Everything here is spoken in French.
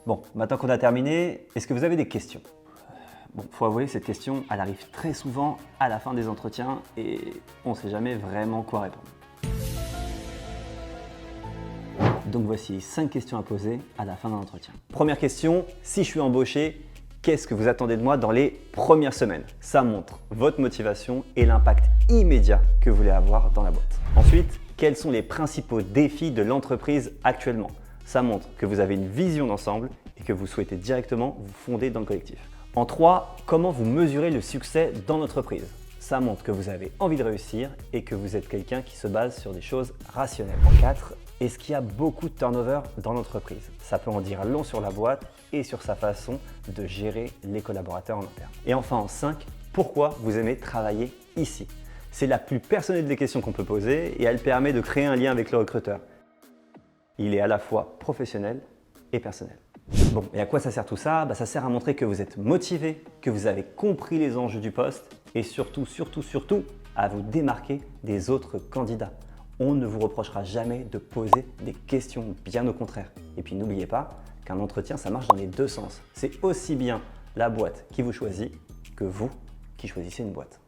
Bon, maintenant qu'on a terminé, est-ce que vous avez des questions? Bon, faut avouer, cette question, elle arrive très souvent à la fin des entretiens et on ne sait jamais vraiment quoi répondre. Donc voici 5 questions à poser à la fin d'un entretien. Première question, si je suis embauché, qu'est-ce que vous attendez de moi dans les premières semaines? Ça montre votre motivation et l'impact immédiat que vous voulez avoir dans la boîte. Ensuite, quels sont les principaux défis de l'entreprise actuellement? Ça montre que vous avez une vision d'ensemble et que vous souhaitez directement vous fonder dans le collectif. En 3, comment vous mesurez le succès dans l'entreprise? Ça montre que vous avez envie de réussir et que vous êtes quelqu'un qui se base sur des choses rationnelles. En 4, est-ce qu'il y a beaucoup de turnover dans l'entreprise? Ça peut en dire long sur la boîte et sur sa façon de gérer les collaborateurs en interne. Et enfin en 5, pourquoi vous aimez travailler ici? C'est la plus personnelle des questions qu'on peut poser et elle permet de créer un lien avec le recruteur. Il est à la fois professionnel et personnel. Bon, et à quoi ça sert tout ça? Ça sert à montrer que vous êtes motivé, que vous avez compris les enjeux du poste et surtout, à vous démarquer des autres candidats. On ne vous reprochera jamais de poser des questions, bien au contraire. Et puis n'oubliez pas qu'un entretien, ça marche dans les deux sens. C'est aussi bien la boîte qui vous choisit que vous qui choisissez une boîte.